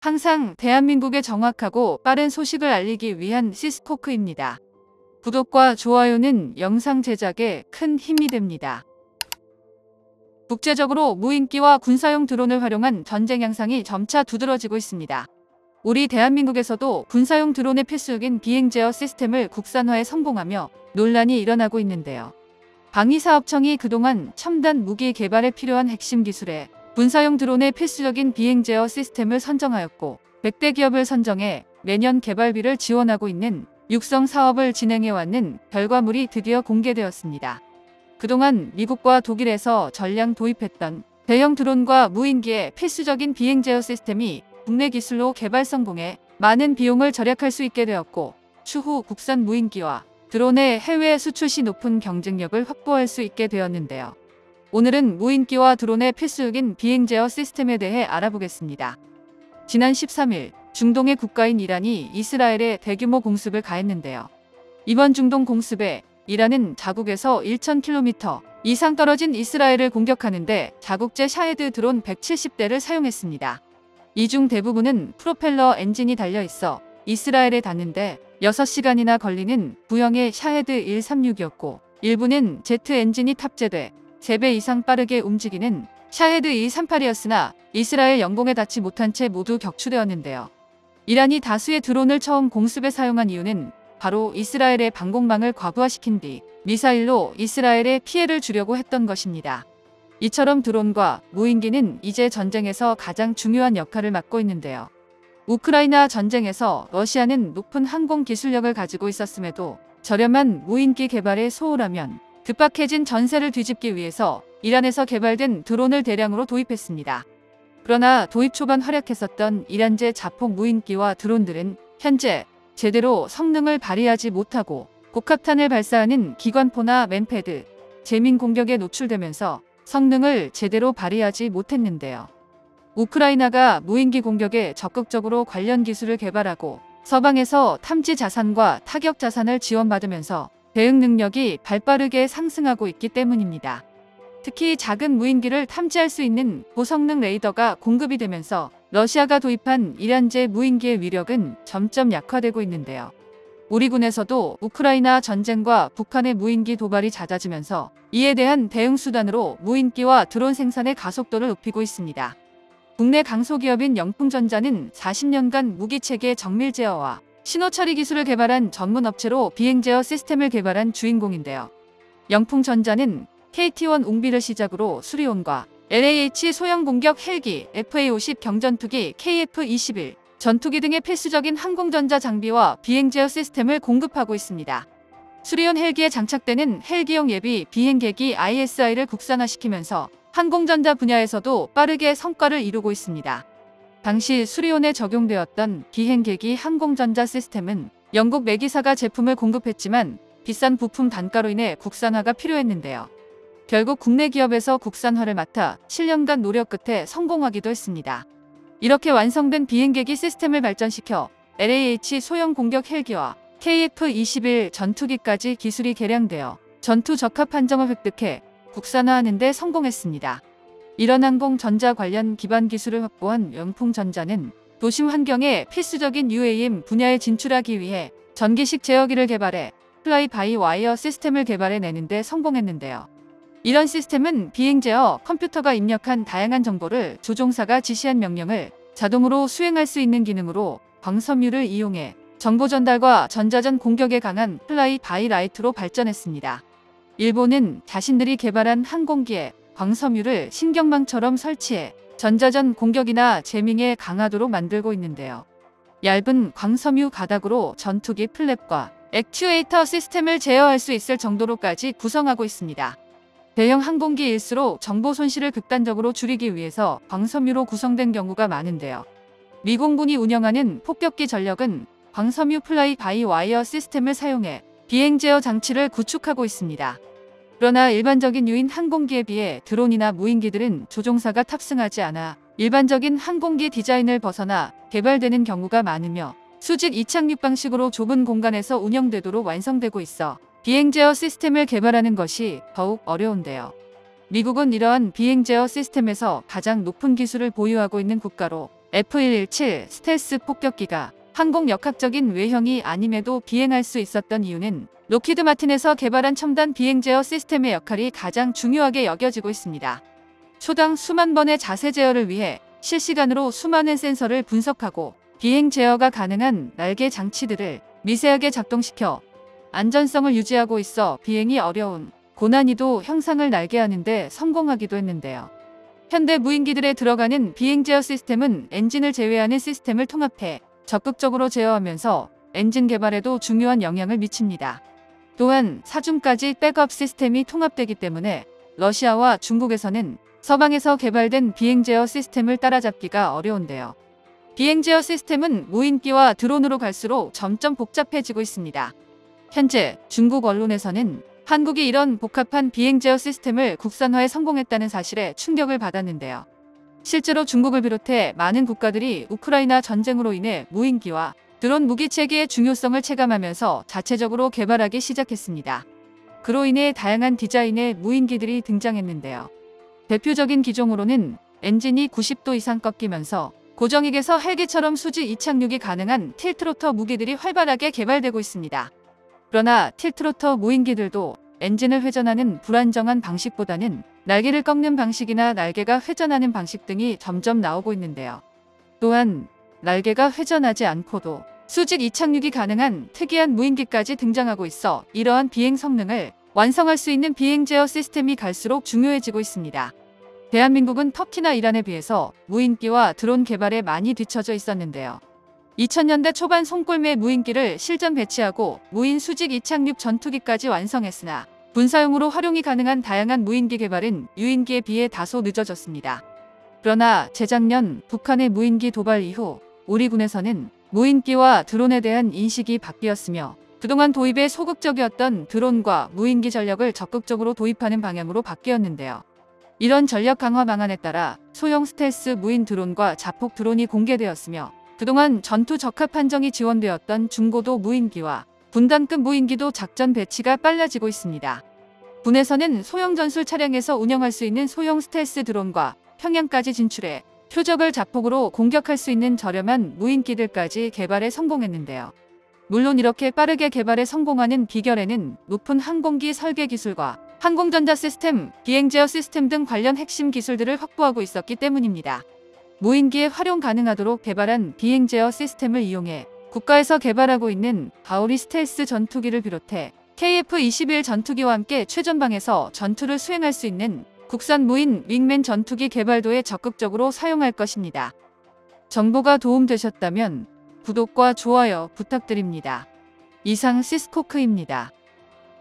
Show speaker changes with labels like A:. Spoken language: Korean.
A: 항상 대한민국에 정확하고 빠른 소식을 알리기 위한 시스코크입니다. 구독과 좋아요는 영상 제작에 큰 힘이 됩니다. 국제적으로 무인기와 군사용 드론을 활용한 전쟁 양상이 점차 두드러지고 있습니다. 우리 대한민국에서도 군사용 드론의 필수적인 비행 제어 시스템을 국산화에 성공하며 논란이 일어나고 있는데요. 방위사업청이 그동안 첨단 무기 개발에 필요한 핵심 기술에 군사용 드론의 필수적인 비행 제어 시스템을 선정하였고 100대 기업을 선정해 매년 개발비를 지원하고 있는 육성 사업을 진행해왔는 결과물이 드디어 공개되었습니다. 그동안 미국과 독일에서 전량 도입했던 대형 드론과 무인기의 필수적인 비행 제어 시스템이 국내 기술로 개발 성공해 많은 비용을 절약할 수 있게 되었고 추후 국산 무인기와 드론의 해외 수출 시 높은 경쟁력을 확보할 수 있게 되었는데요. 오늘은 무인기와 드론의 필수적인 비행 제어 시스템에 대해 알아보겠습니다. 지난 13일 중동의 국가인 이란이 이스라엘에 대규모 공습을 가했는데요. 이번 중동 공습에 이란은 자국에서 1000km 이상 떨어진 이스라엘을 공격하는데 자국제 샤헤드 드론 170대를 사용했습니다. 이 중 대부분은 프로펠러 엔진이 달려 있어 이스라엘에 닿는데 6시간이나 걸리는 구형의 샤헤드 136이었고 일부는 제트 엔진이 탑재돼 3배 이상 빠르게 움직이는 샤헤드 238이었으나 이스라엘 영공에 닿지 못한 채 모두 격추되었는데요. 이란이 다수의 드론을 처음 공습에 사용한 이유는 바로 이스라엘의 방공망을 과부하시킨 뒤 미사일로 이스라엘에 피해를 주려고 했던 것입니다. 이처럼 드론과 무인기는 이제 전쟁에서 가장 중요한 역할을 맡고 있는데요. 우크라이나 전쟁에서 러시아는 높은 항공 기술력을 가지고 있었음에도 저렴한 무인기 개발에 소홀하면 급박해진 전세를 뒤집기 위해서 이란에서 개발된 드론을 대량으로 도입했습니다. 그러나 도입 초반 활약했었던 이란제 자폭 무인기와 드론들은 현재 제대로 성능을 발휘하지 못하고 복합탄을 발사하는 기관포나 맨패드, 재민 공격에 노출되면서 성능을 제대로 발휘하지 못했는데요. 우크라이나가 무인기 공격에 적극적으로 관련 기술을 개발하고 서방에서 탐지 자산과 타격 자산을 지원받으면서 대응 능력이 발빠르게 상승하고 있기 때문입니다. 특히 작은 무인기를 탐지할 수 있는 고성능 레이더가 공급이 되면서 러시아가 도입한 이란제 무인기의 위력은 점점 약화되고 있는데요. 우리 군에서도 우크라이나 전쟁과 북한의 무인기 도발이 잦아지면서 이에 대한 대응 수단으로 무인기와 드론 생산의 가속도를 높이고 있습니다. 국내 강소기업인 영풍전자는 40년간 무기체계 정밀 제어와 신호 처리 기술을 개발한 전문 업체로 비행 제어 시스템을 개발한 주인공인데요. 영풍전자는 KT-1 웅비를 시작으로 수리온과 LAH 소형 공격 헬기, FA-50 경전투기, KF-21 전투기 등의 필수적인 항공전자 장비와 비행 제어 시스템을 공급하고 있습니다. 수리온 헬기에 장착되는 헬기용 예비 비행계기 ISI를 국산화시키면서 항공전자 분야에서도 빠르게 성과를 이루고 있습니다. 당시 수리온에 적용되었던 비행계기 항공전자 시스템은 영국 매기사가 제품을 공급했지만 비싼 부품 단가로 인해 국산화가 필요했는데요. 결국 국내 기업에서 국산화를 맡아 7년간 노력 끝에 성공하기도 했습니다. 이렇게 완성된 비행계기 시스템을 발전시켜 LAH 소형 공격 헬기와 KF-21 전투기까지 기술이 개량되어 전투 적합 판정을 획득해 국산화하는 데 성공했습니다. 이런 항공전자 관련 기반 기술을 확보한 영풍전자는 도심 환경에 필수적인 UAM 분야에 진출하기 위해 전기식 제어기를 개발해 플라이 바이 와이어 시스템을 개발해내는 데 성공했는데요. 이런 시스템은 비행 제어 컴퓨터가 입력한 다양한 정보를 조종사가 지시한 명령을 자동으로 수행할 수 있는 기능으로 광섬유를 이용해 정보 전달과 전자전 공격에 강한 플라이 바이 라이트로 발전했습니다. 일본은 자신들이 개발한 항공기에 광섬유를 신경망처럼 설치해 전자전 공격이나 재밍에 강하도록 만들고 있는데요. 얇은 광섬유 가닥으로 전투기 플랩과 액추에이터 시스템을 제어할 수 있을 정도로까지 구성하고 있습니다. 대형 항공기일수록 정보 손실을 극단적으로 줄이기 위해서 광섬유로 구성된 경우가 많은데요. 미공군이 운영하는 폭격기 전력은 광섬유 플라이 바이 와이어 시스템을 사용해 비행 제어 장치를 구축하고 있습니다. 그러나 일반적인 유인 항공기에 비해 드론이나 무인기들은 조종사가 탑승하지 않아 일반적인 항공기 디자인을 벗어나 개발되는 경우가 많으며 수직 이착륙 방식으로 좁은 공간에서 운영되도록 완성되고 있어 비행 제어 시스템을 개발하는 것이 더욱 어려운데요. 미국은 이러한 비행 제어 시스템에서 가장 높은 기술을 보유하고 있는 국가로 F117 스텔스 폭격기가 항공 역학적인 외형이 아님에도 비행할 수 있었던 이유는 록히드 마틴에서 개발한 첨단 비행 제어 시스템의 역할이 가장 중요하게 여겨지고 있습니다. 초당 수만 번의 자세 제어를 위해 실시간으로 수많은 센서를 분석하고 비행 제어가 가능한 날개 장치들을 미세하게 작동시켜 안전성을 유지하고 있어 비행이 어려운 고난이도 형상을 날게 하는데 성공하기도 했는데요. 현대 무인기들에 들어가는 비행 제어 시스템은 엔진을 제외하는 시스템을 통합해 적극적으로 제어하면서 엔진 개발에도 중요한 영향을 미칩니다. 또한 사중까지 백업 시스템이 통합되기 때문에 러시아와 중국에서는 서방에서 개발된 비행 제어 시스템을 따라잡기가 어려운데요. 비행 제어 시스템은 무인기와 드론으로 갈수록 점점 복잡해지고 있습니다. 현재 중국 언론에서는 한국이 이런 복합한 비행 제어 시스템을 국산화에 성공했다는 사실에 충격을 받았는데요. 실제로 중국을 비롯해 많은 국가들이 우크라이나 전쟁으로 인해 무인기와 드론 무기 체계의 중요성을 체감하면서 자체적으로 개발하기 시작했습니다. 그로 인해 다양한 디자인의 무인기들이 등장했는데요. 대표적인 기종으로는 엔진이 90도 이상 꺾이면서 고정익에서 헬기처럼 수직 이착륙이 가능한 틸트로터 무기들이 활발하게 개발되고 있습니다. 그러나 틸트로터 무인기들도 엔진을 회전하는 불안정한 방식보다는 날개를 꺾는 방식이나 날개가 회전하는 방식 등이 점점 나오고 있는데요. 또한 날개가 회전하지 않고도 수직 이착륙이 가능한 특이한 무인기까지 등장하고 있어 이러한 비행 성능을 완성할 수 있는 비행 제어 시스템이 갈수록 중요해지고 있습니다. 대한민국은 터키나 이란에 비해서 무인기와 드론 개발에 많이 뒤처져 있었는데요. 2000년대 초반 송골매 무인기를 실전 배치하고 무인 수직 이착륙 전투기까지 완성했으나 군사용으로 활용이 가능한 다양한 무인기 개발은 유인기에 비해 다소 늦어졌습니다. 그러나 재작년 북한의 무인기 도발 이후 우리 군에서는 무인기와 드론에 대한 인식이 바뀌었으며 그동안 도입에 소극적이었던 드론과 무인기 전력을 적극적으로 도입하는 방향으로 바뀌었는데요. 이런 전력 강화 방안에 따라 소형 스텔스 무인 드론과 자폭 드론이 공개되었으며 그동안 전투 적합 판정이 지원되었던 중고도 무인기와 분단급 무인기도 작전 배치가 빨라지고 있습니다. 군에서는 소형 전술 차량에서 운영할 수 있는 소형 스텔스 드론과 평양까지 진출해 표적을 자폭으로 공격할 수 있는 저렴한 무인기들까지 개발에 성공했는데요. 물론 이렇게 빠르게 개발에 성공하는 비결에는 높은 항공기 설계 기술과 항공전자 시스템, 비행 제어 시스템 등 관련 핵심 기술들을 확보하고 있었기 때문입니다. 무인기에 활용 가능하도록 개발한 비행 제어 시스템을 이용해 국가에서 개발하고 있는 가오리 스텔스 전투기를 비롯해 KF-21 전투기와 함께 최전방에서 전투를 수행할 수 있는 국산 무인 윙맨 전투기 개발도에 적극적으로 사용할 것입니다. 정보가 도움되셨다면 구독과 좋아요 부탁드립니다. 이상 시스코크입니다.